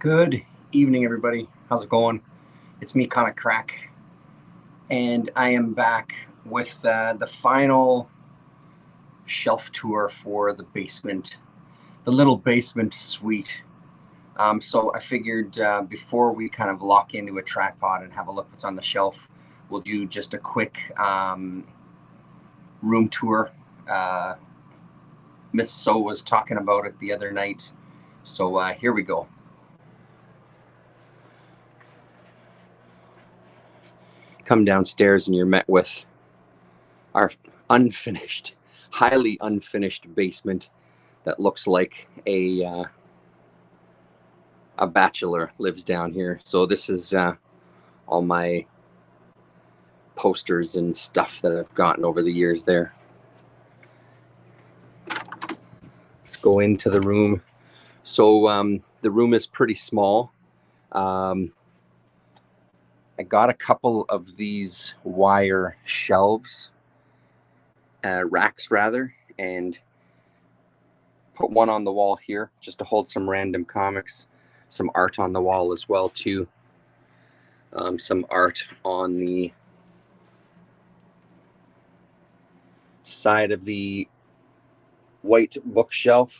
Good evening, everybody. How's it going? It's me, Comic Crack, and I am back with the final shelf tour for the basement, the little basement suite. So I figured before we kind of lock into a tripod and have a look what's on the shelf, we'll do just a quick room tour. Miss So was talking about it the other night, so here we go. Come downstairs and you're met with our unfinished, highly unfinished basement that looks like a bachelor lives down here. So this is all my posters and stuff that I've gotten over the years there. Let's go into the room. So the room is pretty small. I got a couple of these wire shelves, racks rather, and put one on the wall here just to hold some random comics, some art on the wall as well too. Some art on the side of the white bookshelf.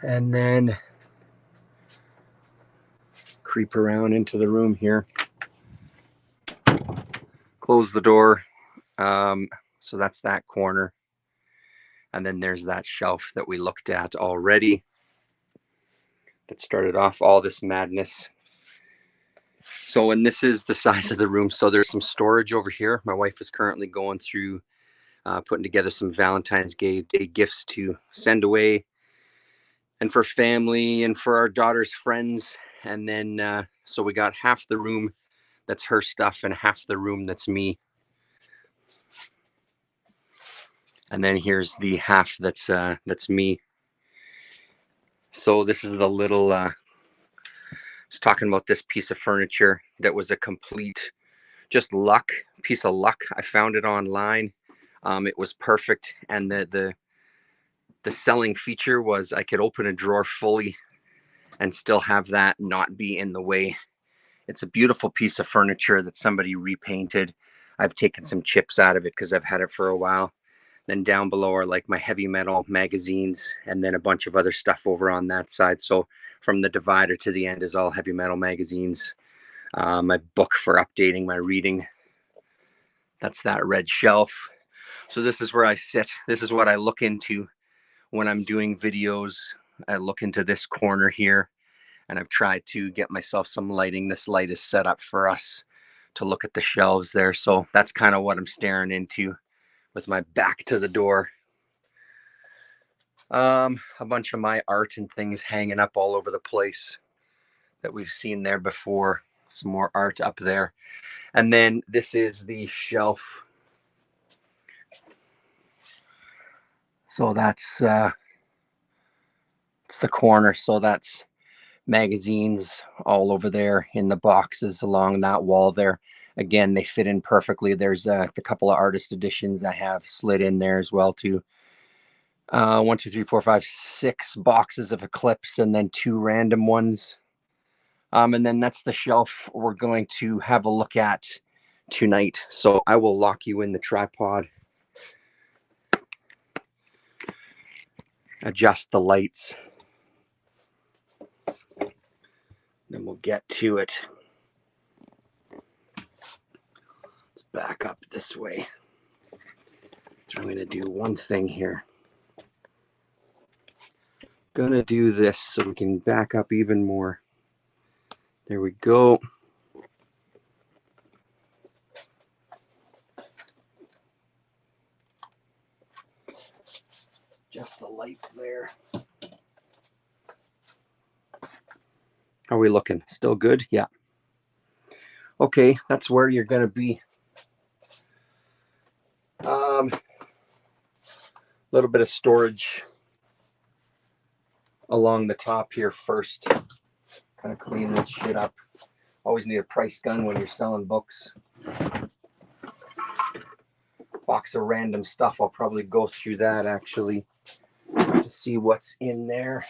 And then creep around into the room here. Close the door. So that's that corner. And then there's that shelf that we looked at already that started off all this madness. So, and this is the size of the room. So there's some storage over here. My wife is currently going through putting together some Valentine's Day gifts to send away and for family and for our daughter's friends. And then, so we got half the room that's her stuff and half the room that's me. And then here's the half that's me. So this is the little, I was talking about this piece of furniture that was a complete, just luck, piece of luck. I found it online. It was perfect. And the selling feature was I could open a drawer fully and still have that not be in the way. It's a beautiful piece of furniture that somebody repainted. I've taken some chips out of it because I've had it for a while. Then down below are like my heavy metal magazines and then a bunch of other stuff over on that side. So from the divider to the end is all heavy metal magazines. My book for updating my reading. That's that red shelf. So this is where I sit. This is what I look into when I'm doing videos. I look into this corner here, and I've tried to get myself some lighting. This light is set up for us to look at the shelves there. So that's kind of what I'm staring into with my back to the door. A bunch of my art and things hanging up all over the place that we've seen there before. Some more art up there. And then this is the shelf. So that's it's the corner. So that's magazines all over there in the boxes along that wall there. Again, they fit in perfectly. There's a couple of artist editions I have slid in there as well too. 1, 2, 3, 4, 5, 6 boxes of Eclipse and then 2 random ones. And then that's the shelf we're going to have a look at tonight. So I will lock you in the tripod. Adjust the lights. Then we'll get to it. Let's back up this way. So I'm going to do one thing here. Gonna do this so we can back up even more. There we go. Just the lights there. How are we looking? Still good? Yeah. Okay, that's where you're gonna be. Little bit of storage along the top here first. Kind of clean this shit up. Always need a price gun when you're selling books. Box of random stuff. I'll probably go through that actually. to see what's in there.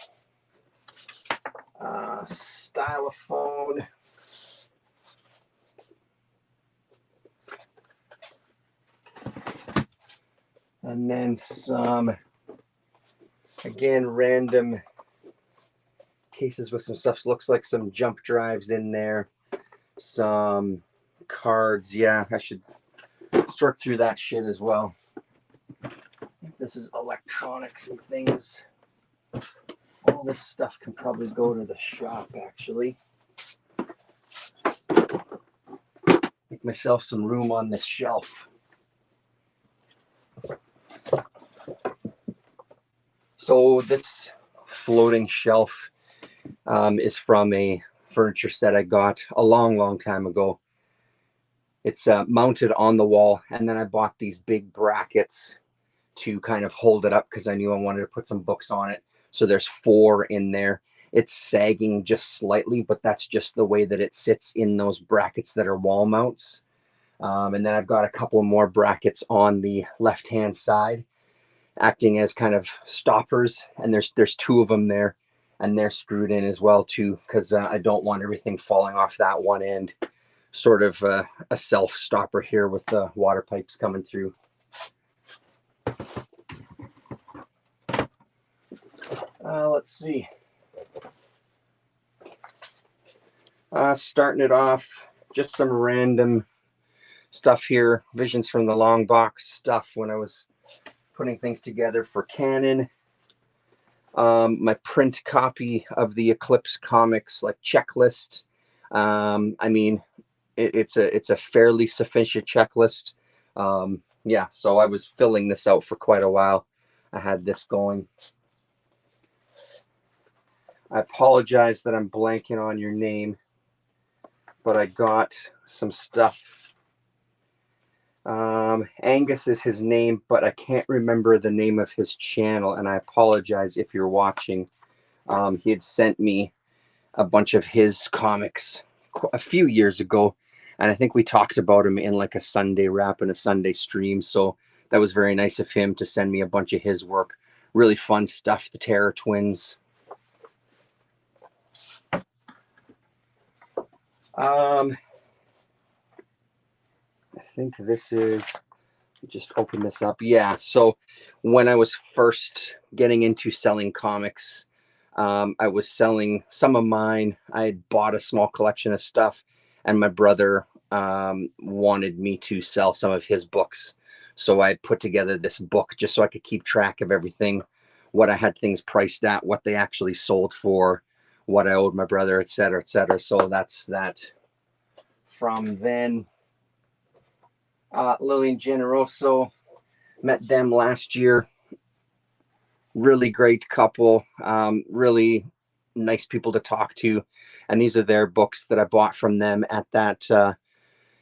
Stylophone. And then some, again, random cases with some stuff. So looks like some jump drives in there. Some cards. Yeah, I should sort through that shit as well. This is electronics and things. All this stuff can probably go to the shop, actually. Make myself some room on this shelf. So this floating shelf is from a furniture set I got a long time ago. It's mounted on the wall, and then I bought these big brackets to kind of hold it up because I knew I wanted to put some books on it. So there's 4 in there. It's sagging just slightly, but that's just the way that it sits in those brackets that are wall mounts. And then I've got a couple more brackets on the left-hand side, acting as kind of stoppers. And there's 2 of them there, and they're screwed in as well too, because I don't want everything falling off that one end. Sort of a self stopper here with the water pipes coming through. Let's see. Starting it off, just some random stuff here. Visions from the long box stuff when I was putting things together for Canon. My print copy of the Eclipse comics, like, checklist. I mean, it's a fairly sufficient checklist. Yeah, so I was filling this out for quite a while. I had this going. I apologize that I'm blanking on your name, but I got some stuff. Angus is his name, but I can't remember the name of his channel, and I apologize if you're watching. He had sent me a bunch of his comics a few years ago, and I think we talked about him in like a Sunday wrap and a Sunday stream, so that was very nice of him to send me a bunch of his work. Really fun stuff. The Terror Twins. I think this is, just open this up. Yeah, so when I was first getting into selling comics, I was selling some of mine. I had bought a small collection of stuff, and my brother wanted me to sell some of his books. So I put together this book just so I could keep track of everything, what I had things priced at, what they actually sold for, what I owed my brother, etc., etc. So that's that. From then, Lily and Generoso, met them last year. Really great couple, really nice people to talk to. And these are their books that I bought from them at that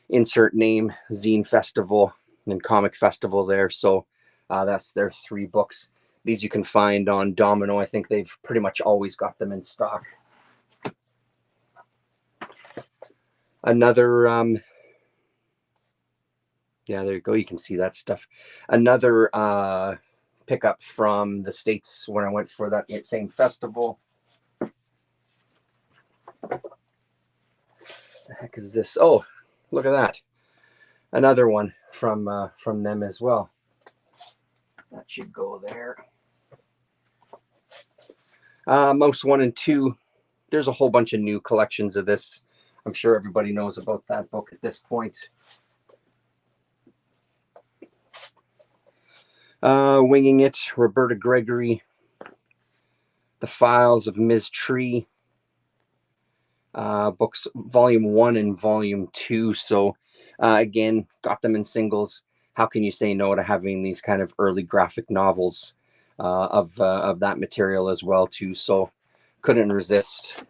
insert name zine festival and comic festival there. So that's their 3 books. These you can find on Domino. I think they've pretty much always got them in stock. Another yeah, there you go. You can see that stuff. Another pickup from the States when I went for that same festival. The heck is this? Oh, look at that. Another one from them as well. That should go there. Mouse 1 and 2. There's a whole bunch of new collections of this. I'm sure everybody knows about that book at this point. Winging It, Roberta Gregory. The Files of Ms. Tree. Books volume 1 and volume 2. So again, got them in singles. How can you say no to having these kind of early graphic novels of that material as well too? So couldn't resist.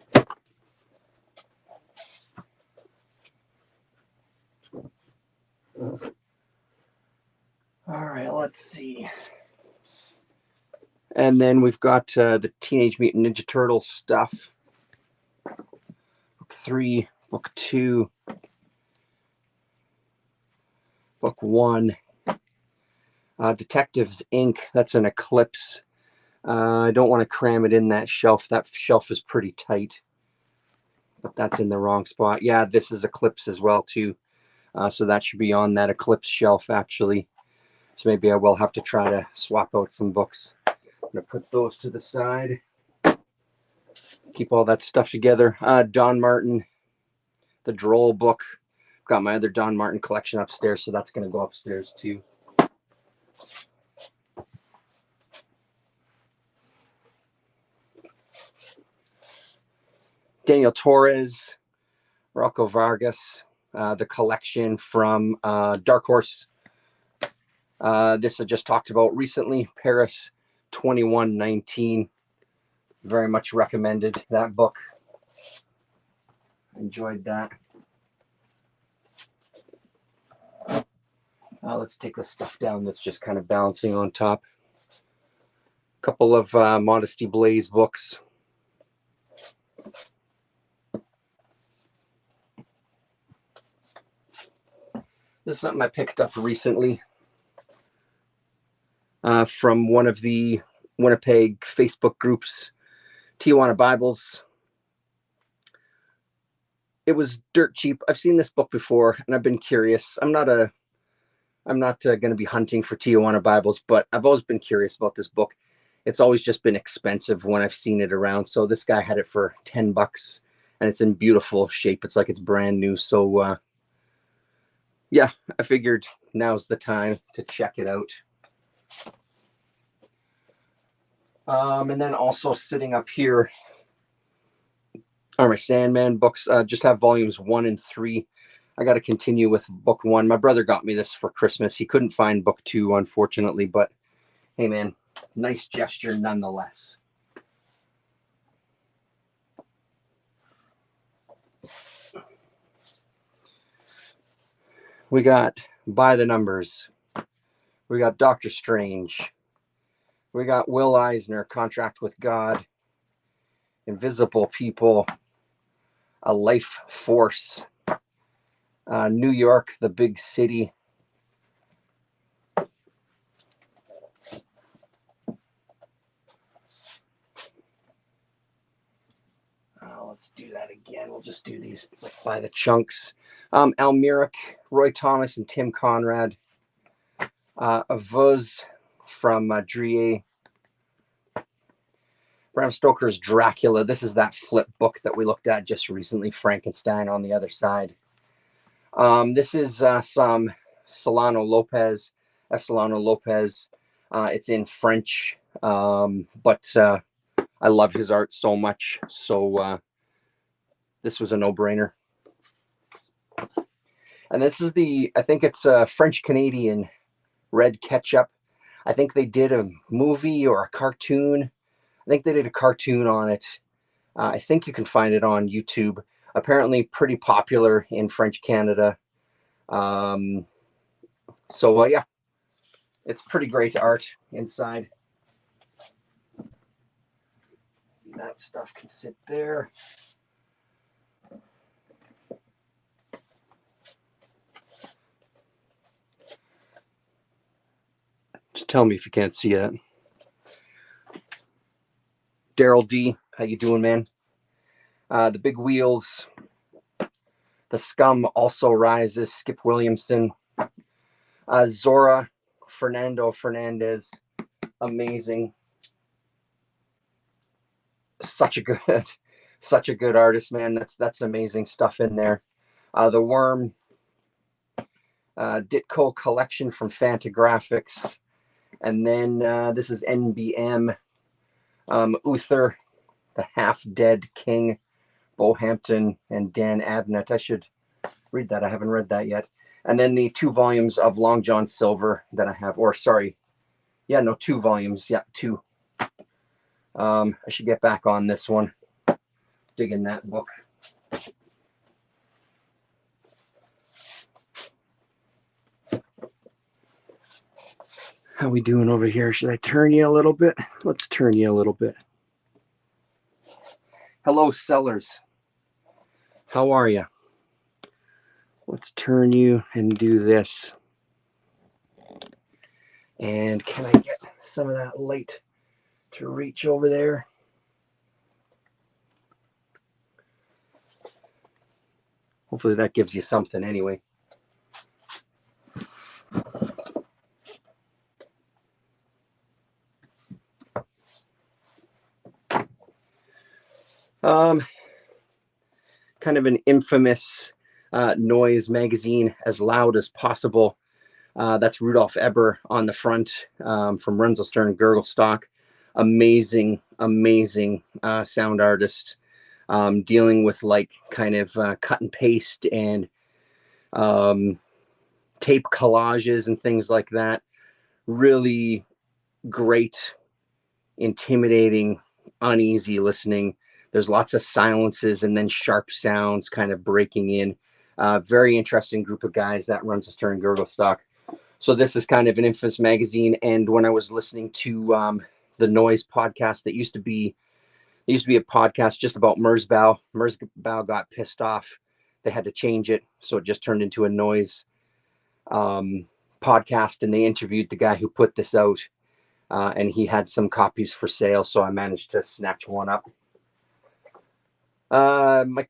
All right, let's see. And then we've got the Teenage Mutant Ninja Turtle stuff. Book 3, Book 2, Book 1. Detectives Inc. That's an Eclipse I don't want to cram it in that shelf. That shelf is pretty tight, but that's in the wrong spot. Yeah, this is Eclipse as well too. So that should be on that Eclipse shelf actually. So maybe I will have to try to swap out some books. I'm gonna put those to the side. Keep all that stuff together. Don Martin, the Droll book. Got my other Don Martin collection upstairs, so that's gonna go upstairs too. Daniel Torres, Rocco Vargas, the collection from Dark Horse. This I just talked about recently, Paris 2119. Very much recommended that book. Enjoyed that. Let's take the stuff down that's just kind of balancing on top. A couple of Modesty Blaze books. This is something I picked up recently from one of the Winnipeg Facebook groups, Tijuana Bibles. It was dirt cheap. I've seen this book before, and I've been curious. I'm not going to be hunting for Tijuana Bibles, but I've always been curious about this book. It's always just been expensive when I've seen it around. So this guy had it for $10, and it's in beautiful shape. It's like it's brand new. So yeah, I figured now's the time to check it out. And then also sitting up here are my Sandman books. Just have volumes 1 and 3. I got to continue with book 1. My brother got me this for Christmas. He couldn't find book 2, unfortunately, but hey, man, nice gesture nonetheless. We got By the Numbers. We got Doctor Strange. We got Will Eisner, Contract with God. Invisible People. A Life Force. New York, the Big City. Let's do that again. We'll just do these like by the chunks. Almeric, Roy Thomas, and Tim Conrad. Avuz from Drier. Bram Stoker's Dracula. This is that flip book that we looked at just recently. Frankenstein on the other side. This is some Solano Lopez. Solano Lopez. It's in French, but I love his art so much. So this was a no-brainer. And this is I think it's a French-Canadian Red Ketchup. I think they did a movie or a cartoon. I think they did a cartoon on it. I think you can find it on YouTube. Apparently pretty popular in French Canada. So yeah, it's pretty great art inside. That stuff can sit there. Just tell me if you can't see it. Daryl D, how you doing, man? The Big Wheels. The Scum Also Rises. Skip Williamson. Zora, Fernando Fernandez. Amazing. Such a good artist, man. That's amazing stuff in there. The Worm. Ditko Collection from Fantagraphics. And then this is NBM. Uther, The Half-Dead King, Bo Hampton, and Dan Abnett. I should read that. I haven't read that yet. And then the 2 volumes of Long John Silver that I have. Or, sorry. Yeah, no, 2 volumes. Yeah, 2. I should get back on this one. Digging that book. How we doing over here? Should I turn you a little bit? Let's turn you a little bit. Hello, sellers. How are you? Let's turn you and do this. And can I get some of that light to reach over there. Hopefully that gives you something anyway. Kind of an infamous noise magazine, As Loud as Possible. That's Rudolf Eber on the front, from Renzelstern Gurgelstock. Amazing, amazing sound artist, dealing with like kind of cut and paste and tape collages and things like that. Really great, intimidating, uneasy listening. There's lots of silences and then sharp sounds kind of breaking in. Very interesting group of guys that runs a Stern Gurgelstock. So this is kind of an infamous magazine. And when I was listening to the Noise podcast, that used to be a podcast just about Merzbow. Merzbow got pissed off. They had to change it, so it just turned into a Noise podcast. And they interviewed the guy who put this out, and he had some copies for sale, so I managed to snatch one up. Mike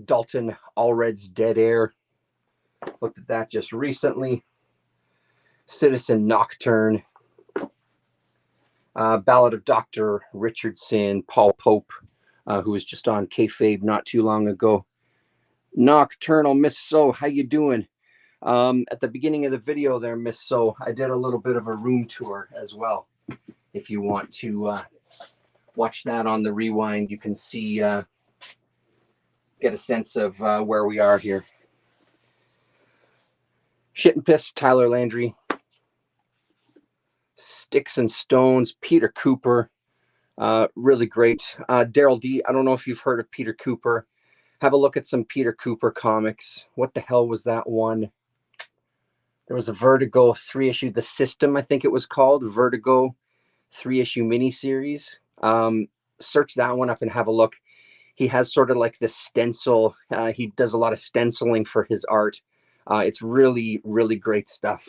Dalton Allred's Dead Air. Looked at that just recently. Citizen Nocturne. Ballad of Dr. Richardson, Paul Pope, who was just on Kayfabe not too long ago. Nocturnal, Miss So, how you doing? At the beginning of the video there, Miss So, I did a little bit of a room tour as well. If you want to watch that on the rewind, you can see, get a sense of where we are here. Shit and Piss, Tyler Landry. Sticks and Stones, Peter Cooper. Really great. Daryl D, I don't know if you've heard of Peter Cooper. Have a look at some Peter Cooper comics. What the hell was that one? There was a Vertigo 3-issue, The System, I think it was called. Vertigo 3-issue miniseries. Search that one up and have a look. He has sort of like this stencil. He does a lot of stenciling for his art. It's really, really great stuff.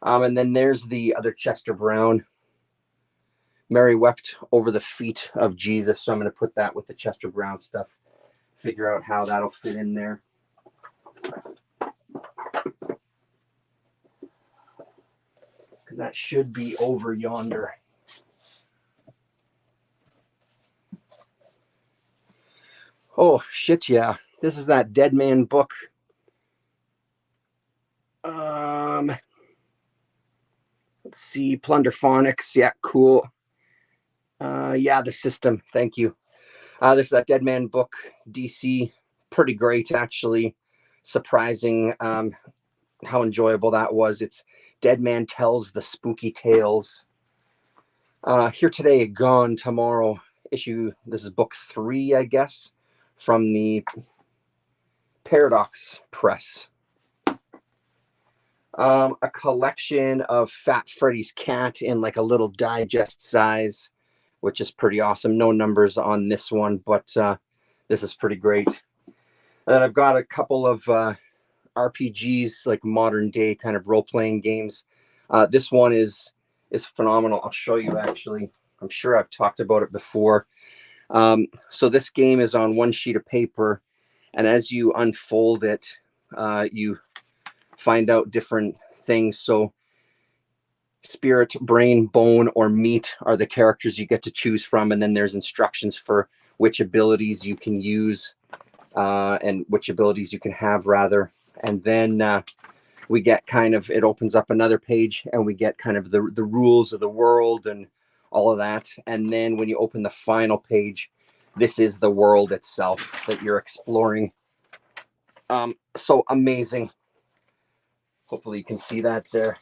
And then there's the other Chester Brown. Mary Wept Over the Feet of Jesus. So I'm going to put that with the Chester Brown stuff. Figure out how that'll fit in there. Because that should be over yonder. Oh, shit, yeah. This is that Dead Man book. Let's see. Plunderphonics. Yeah, cool. Yeah, The System. Thank you. This is that Dead Man book. DC. Pretty great, actually. Surprising how enjoyable that was. It's Dead Man Tells the Spooky Tales. Here today, gone tomorrow. Issue. This is book 3, I guess, from the Paradox Press. A collection of Fat Freddy's Cat in like a little digest size, which is pretty awesome. No numbers on this one, but this is pretty great. And I've got a couple of RPGs, like modern day kind of role-playing games. This one is phenomenal. I'll show you, actually. I'm sure I've talked about it before. So this game is on one sheet of paper, and as you unfold it, you find out different things. So spirit, brain, bone, or meat are the characters you get to choose from, and then there's instructions for which abilities you can use, and which abilities you can have, rather. And then we get kind of, it opens up another page, and we get kind of the rules of the world and all of that. And then when you open the final page, this is the world itself that you're exploring. So amazing. Hopefully you can see that there.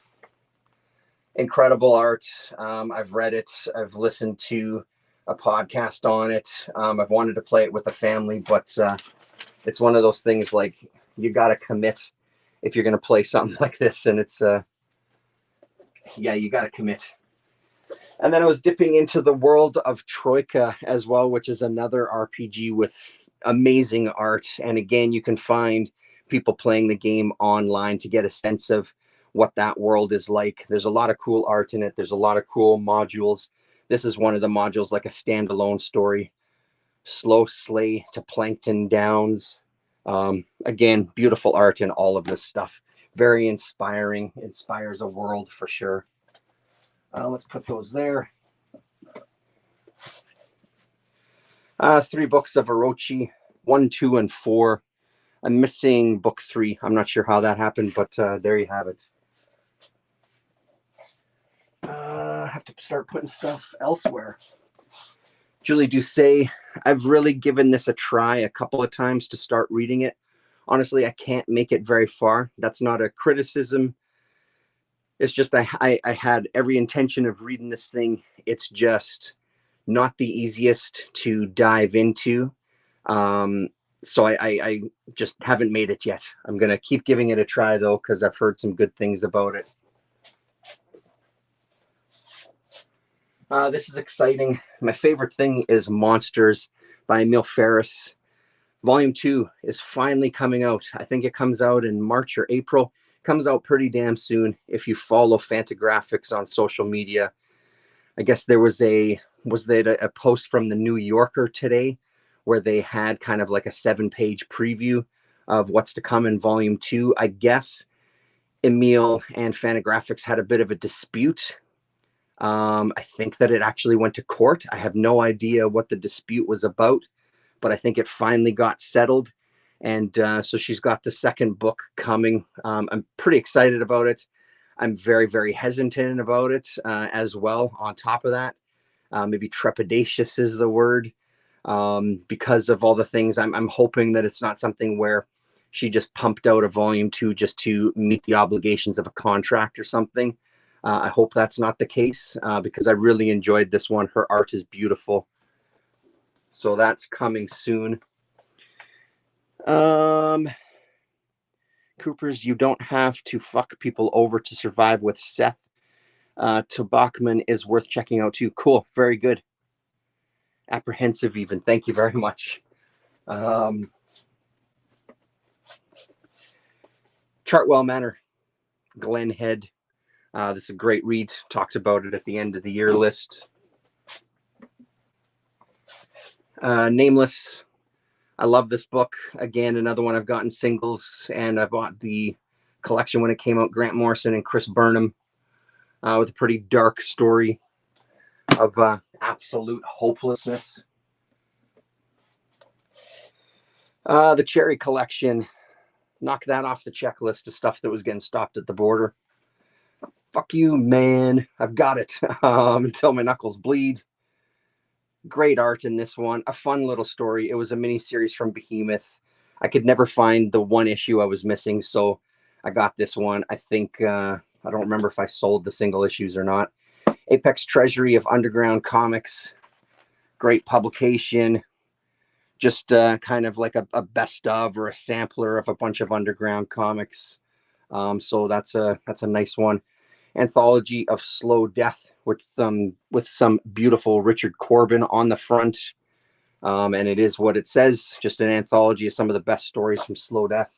Incredible art. I've read it. I've listened to a podcast on it. I've wanted to play it with the family, but it's one of those things, like, you got to commit if you're going to play something like this. And it's, yeah, you got to commit. And then I was dipping into the world of Troika as well, which is another RPG with amazing art. And again, you can find people playing the game online to get a sense of what that world is like. There's a lot of cool art in it. There's a lot of cool modules. This is one of the modules, like a standalone story. Slow Sleigh to Plankton Downs. Again, beautiful art in all of this stuff. Very inspiring. Inspires a world for sure. Let's put those there. 3 books of Orochi, 1, 2, and 4. I'm missing book 3. I'm not sure how that happened, but there you have it. I have to start putting stuff elsewhere. Julie Doucet, I've really given this a try a couple of times to start reading it. Honestly, I can't make it very far. That's not a criticism. It's just I had every intention of reading this thing. It's just not the easiest to dive into. So I just haven't made it yet. I'm going to keep giving it a try, though, because I've heard some good things about it. This is exciting. My favorite thing is Monsters by Emil Ferris. Volume 2 is finally coming out. I think it comes out in March or April. It comes out pretty damn soon if you follow Fantagraphics on social media. I guess there was a post from the New Yorker today where they had kind of like a 7-page preview of what's to come in Volume 2. I guess Emil and Fantagraphics had a bit of a dispute. I think that it actually went to court. I have no idea what the dispute was about, but I think it finally got settled. And so she's got the second book coming. I'm pretty excited about it. I'm very, very hesitant about it as well. On top of that, maybe trepidatious is the word, because of all the things. I'm hoping that it's not something where she just pumped out a Volume 2 just to meet the obligations of a contract or something. I hope that's not the case, because I really enjoyed this one. Her art is beautiful. So that's coming soon. Cooper's You Don't Have to Fuck People Over to Survive with Seth to Bachman is worth checking out too. Cool. Very good. Apprehensive even. Thank you very much. Chartwell Manor, Glen Head. This is a great read. Talked about it at the end of the year list. Nameless. I love this book. Again, another one I've gotten singles, and I bought the collection when it came out. Grant Morrison and Chris Burnham, with a pretty dark story of absolute hopelessness. The Cherry Collection. Knock that off the checklist of stuff that was getting stopped at the border. Fuck you, man. I've got it until my knuckles bleed. Great art in this one. A fun little story. It was a mini series from Behemoth. I could never find the one issue I was missing, so I got this one. I think, I don't remember if I sold the single issues or not. Apex Treasury of Underground Comics. Great publication. Just kind of like a best of or a sampler of a bunch of underground comics. So that's a nice one. Anthology of Slow Death with some beautiful Richard Corbin on the front. And it is what it says, just an anthology of some of the best stories from Slow Death.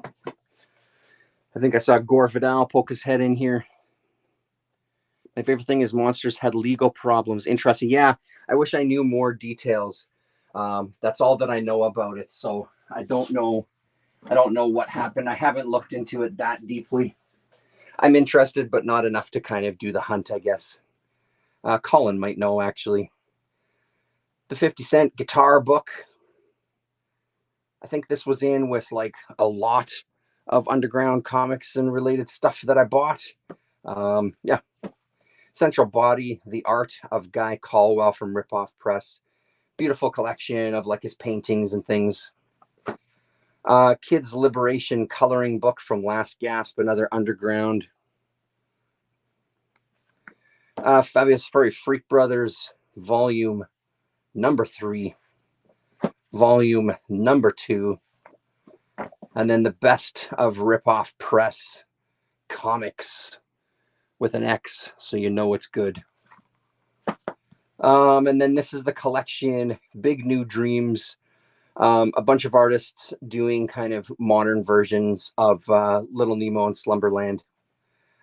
I think I saw Gore Vidal poke his head in here. My favorite thing is Monsters had legal problems. Interesting. Yeah, I wish I knew more details. That's all that I know about it. So I don't know what happened. I haven't looked into it that deeply. I'm interested, but not enough to kind of do the hunt, I guess. Colin might know, actually. The 50 Cent guitar book. I think this was in with like a lot of underground comics and related stuff that I bought. Yeah. Central Body, the art of Guy Caldwell from Ripoff Press. Beautiful collection of like his paintings and things. Kids Liberation coloring book from Last Gasp, another underground. Fabulous Furry Freak Brothers, volume number 3, volume number 2, and then the best of Ripoff Press comics with an X, so you know it's good. And then this is the collection, Big New Dreams. A bunch of artists doing kind of modern versions of Little Nemo and Slumberland.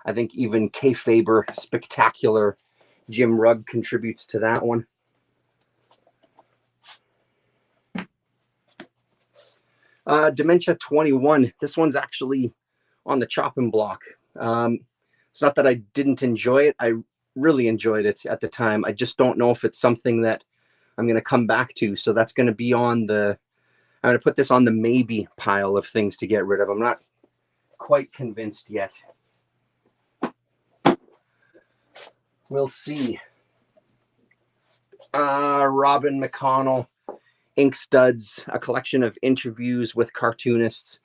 I think even Kay Faber Spectacular Jim Rugg contributes to that one. Dementia 21. This one's actually on the chopping block. It's not that I didn't enjoy it. I really enjoyed it at the time. I just don't know if it's something that I'm going to come back to. So that's going to be on the, I'm going to put this on the maybe pile of things to get rid of. I'm not quite convinced yet. We'll see. Robin McConnell, INKSTUDS, a collection of interviews with cartoonists.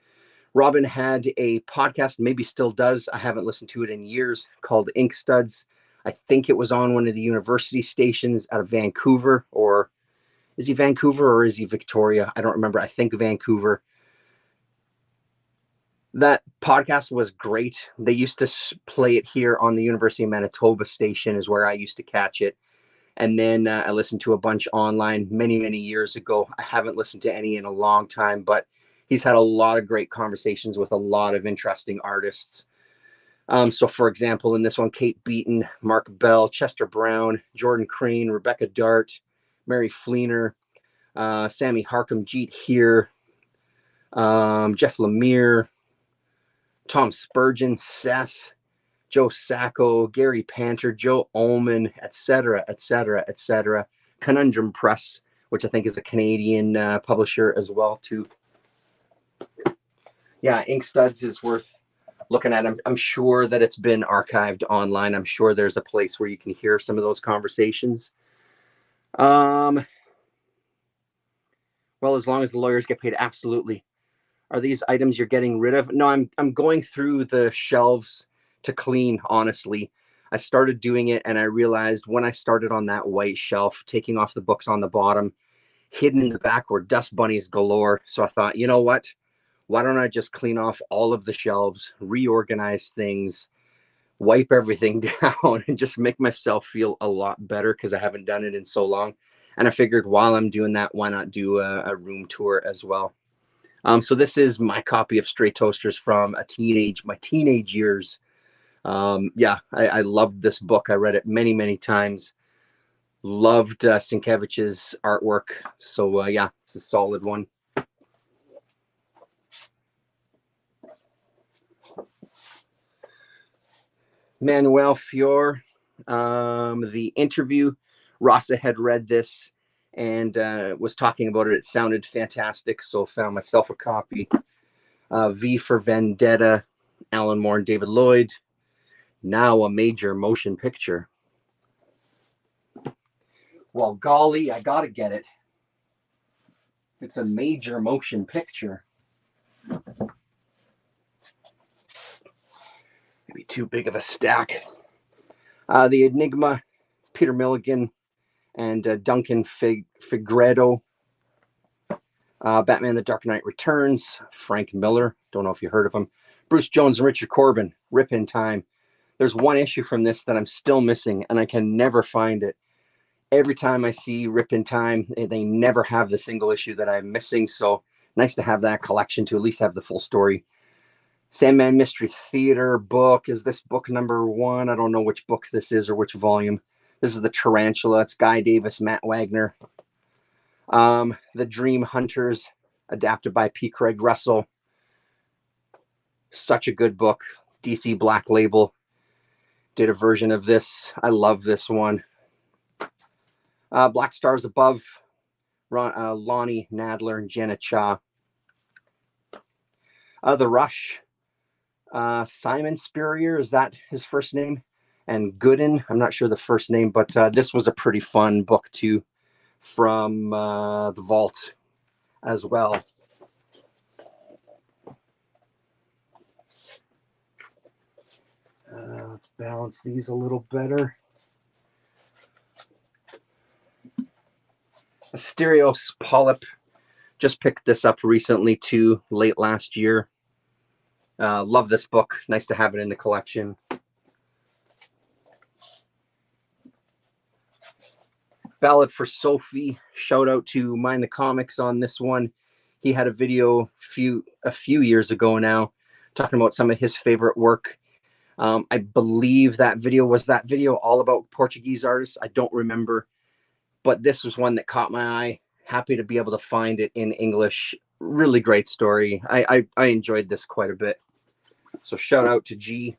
Robin had a podcast, maybe still does. I haven't listened to it in years, called INKSTUDS. I think it was on one of the university stations out of Vancouver, or is he Vancouver or is he Victoria? I don't remember. I think Vancouver. That podcast was great. They used to play it here on the University of Manitoba station is where I used to catch it. And then I listened to a bunch online many, many years ago. I haven't listened to any in a long time, but he's had a lot of great conversations with a lot of interesting artists. So, for example, in this one, Kate Beaton, Mark Bell, Chester Brown, Jordan Crane, Rebecca Dart, Mary Fleener, Sammy Harcum, Jeet Heer, Jeff Lemire, Tom Spurgeon, Seth, Joe Sacco, Gary Panter, Joe Ullman, etc., etc., etc. Conundrum Press, which I think is a Canadian publisher as well, too. Yeah, INKSTUDS is worth looking at. I'm sure that it's been archived online. I'm sure there's a place where you can hear some of those conversations. Well, as long as the lawyers get paid, absolutely. Are these items you're getting rid of? No, I'm going through the shelves to clean, honestly. I started doing it and I realized when I started on that white shelf, taking off the books on the bottom, hidden in the back were dust bunnies galore. So I thought, you know what? Why don't I just clean off all of the shelves, reorganize things, wipe everything down, and just make myself feel a lot better because I haven't done it in so long. And I figured while I'm doing that, why not do a room tour as well? So this is my copy of Stray Toasters from my teenage years. Yeah, I loved this book. I read it many, many times. Loved Sienkiewicz's artwork. So yeah, it's a solid one. Manuel Fior, the interview. Rasa had read this and was talking about it. It sounded fantastic, so found myself a copy. V for Vendetta, Alan Moore and David Lloyd. Now a major motion picture. Well, golly, I gotta get it. It's a major motion picture. Maybe too big of a stack. The Enigma, Peter Milligan and Duncan Figueredo. Batman The Dark Knight Returns, Frank Miller. Don't know if you heard of him. Bruce Jones and Richard Corbin, Rip in Time. There's one issue from this that I'm still missing, and I can never find it. Every time I see Rip in Time, they never have the single issue that I'm missing, so nice to have that collection to at least have the full story. Sandman Mystery Theater book. Is this book number 1? I don't know which book this is or which volume. This is the Tarantula. It's Guy Davis, Matt Wagner. The Dream Hunters, adapted by P. Craig Russell. Such a good book. DC Black Label did a version of this. I love this one. Black Stars Above, Lonnie Nadler and Jenna Cha. The Rush, Simon Spurrier, is that his first name? And Gooden, I'm not sure the first name, but this was a pretty fun book too, from the vault as well. Let's balance these a little better. Asterios Polyp, just picked this up recently too, late last year. Love this book. Nice to have it in the collection. Ballad for Sophie. Shout out to Mind the Comics on this one. He had a video a few years ago now talking about some of his favorite work. I believe that video all about Portuguese artists. I don't remember, but this was one that caught my eye. Happy to be able to find it in English. Really great story. I enjoyed this quite a bit. So shout out to G.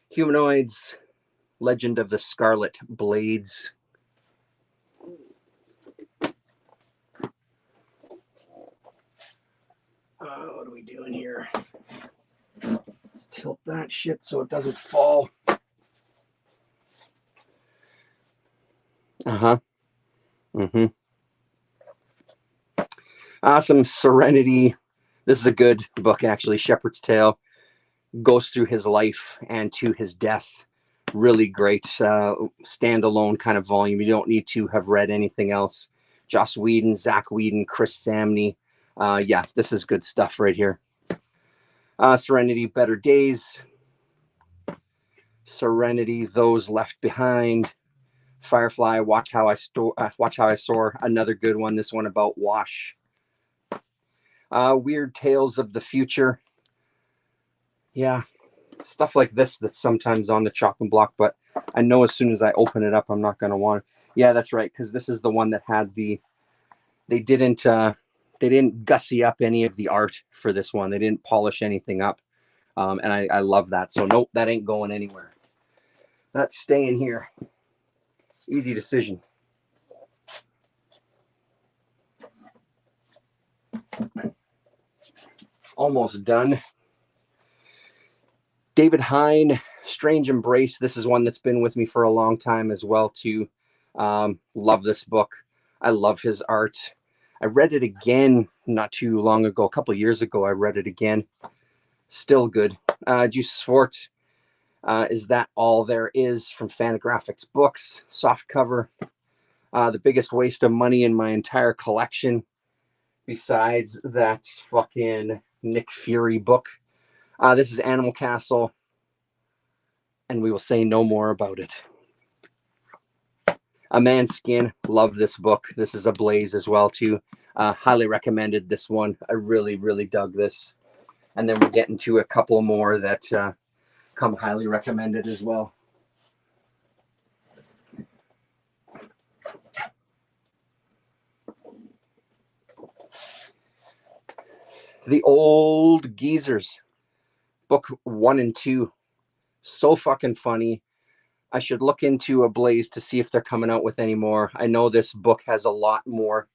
Humanoids, Legend of the Scarlet Blades. What are we doing here? Let's tilt that shit so it doesn't fall. Awesome. Serenity. This is a good book, actually. Shepherd's Tale goes through his life and to his death. Really great standalone kind of volume. You don't need to have read anything else. Joss Whedon, Zach Whedon, Chris Samney. Yeah, this is good stuff right here. Serenity, Better Days. Serenity, Those Left Behind. Firefly, Watch How I Soar. Another good one. This one about Wash. Weird Tales of the Future. Yeah, stuff like this that's sometimes on the chopping block, but I know as soon as I open it up, I'm not going to want it. Yeah, that's right, because this is the one that had they didn't gussy up any of the art for this one. They didn't polish anything up, and I love that. So nope, that ain't going anywhere. That's staying here. Easy decision. Almost done. David Hine, Strange Embrace. This is one that's been with me for a long time as well too. Love this book. I love his art. I read it again not too long ago, a couple of years ago. I read it again. Still good. Juice Swart, Is That All There Is, from Fantagraphics Books. Soft cover. The biggest waste of money in my entire collection, besides that fucking Nick Fury book. This is Animal Castle, and we will say no more about it. A Man's Skin, love this book. This is a Blaze as well too. Highly recommended this one. I really, really dug this. And then we're getting to a couple more that come highly recommended as well. The Old Geezers, book 1 and 2. So fucking funny. I should look into a Blaze to see if they're coming out with any more. I know this book has a lot more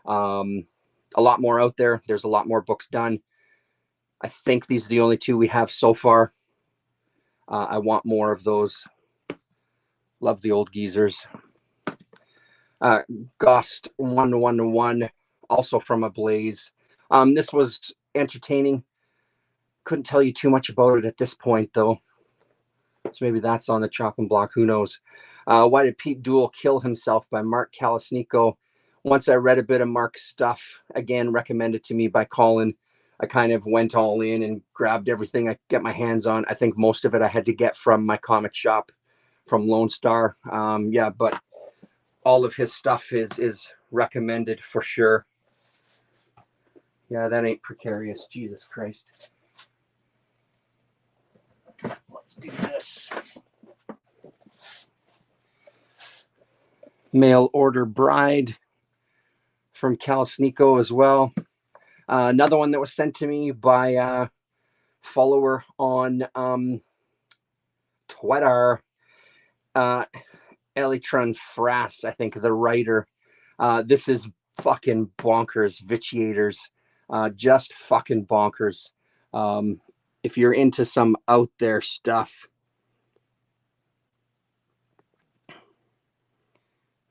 out there. There's a lot more books done. I think these are the only 2 we have so far. I want more of those. Love the Old Geezers. Ghost 111, also from a Blaze. This was entertaining. Couldn't tell you too much about it at this point, though. So maybe that's on the chopping block. Who knows? Why Did Pete Duel Kill Himself, by Mark Kalasniko. Once I read a bit of Mark's stuff, again, recommended to me by Colin, I kind of went all in and grabbed everything I could get my hands on. I think most of it I had to get from my comic shop, from Lone Star. Yeah, but all of his stuff is recommended for sure. Yeah, that ain't precarious. Jesus Christ. Let's do this. Mail Order Bride, from Kalasniko as well. Another one that was sent to me by a follower on Twitter. Elitron Frass, I think, the writer. This is fucking bonkers. Vitiators. Just fucking bonkers. If you're into some out there stuff,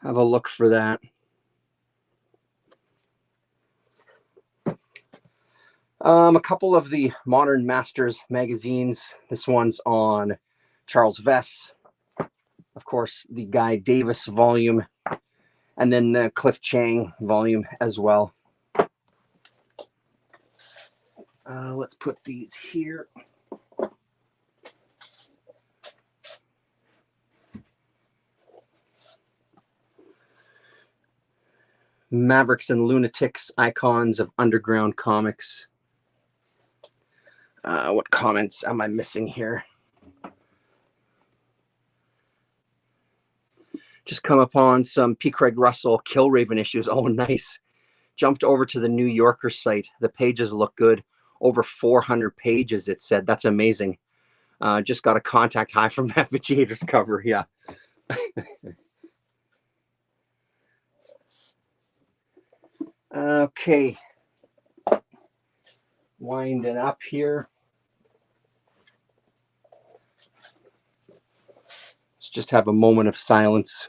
have a look for that. A couple of the Modern Masters magazines. This one's on Charles Vess. Of course, the Guy Davis volume. And then the Cliff Chang volume as well. Let's put these here. Mavericks and Lunatics, Icons of Underground Comics. What comments am I missing here? Just come upon some P. Craig Russell Killraven issues. Oh, nice. Jumped over to the New Yorker site. The pages look good. Over 400 pages, it said. That's amazing. Just got a contact high from that Vegators cover. Yeah. Okay. Winding up here. Let's just have a moment of silence.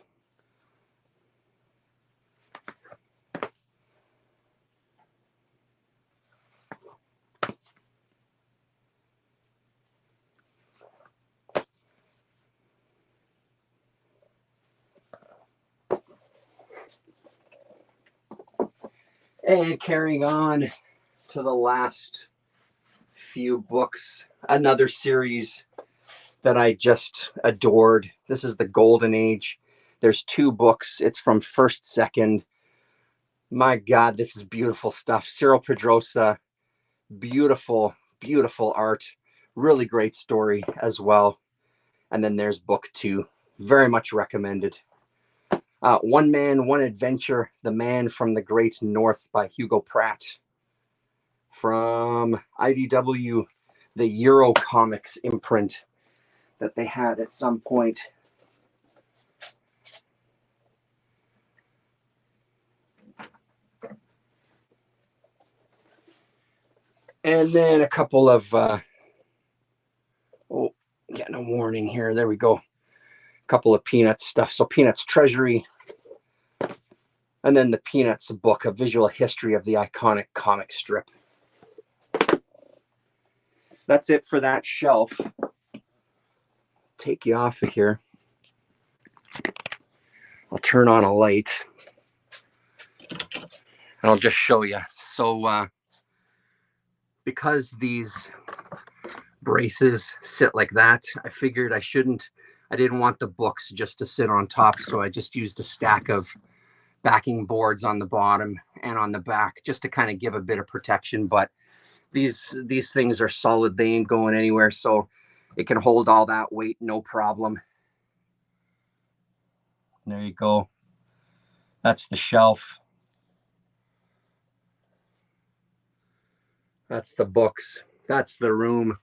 And carrying on to the last few books, another series that I just adored. This is the Golden Age. There's 2 books. It's from First Second. My God, this is beautiful stuff. Cyril Pedrosa, beautiful, beautiful art. Really great story as well. And then there's book 2. Very much recommended. One Man, One Adventure, The Man from the Great North by Hugo Pratt. From IDW, the Euro Comics imprint that they had at some point. And then a couple of, oh, getting a warning here. There we go. A couple of Peanuts stuff. So Peanuts Treasury. And then the Peanuts book, A Visual History of the Iconic Comic Strip. That's it for that shelf. Take you off of here. I'll turn on a light. And I'll just show you. So because these braces sit like that, I figured I didn't want the books just to sit on top, so I just used a stack of backing boards on the bottom and on the back just to kind of give a bit of protection. But these things are solid. They ain't going anywhere, so it can hold all that weight, no problem. There you go. That's the shelf. That's the books. That's the room.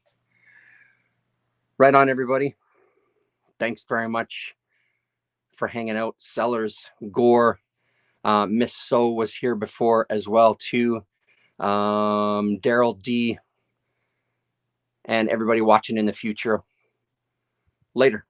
Right on, everybody. Thanks very much for hanging out. Sellers, Gore, Miss So was here before as well too. Daryl D, and everybody watching in the future. Later.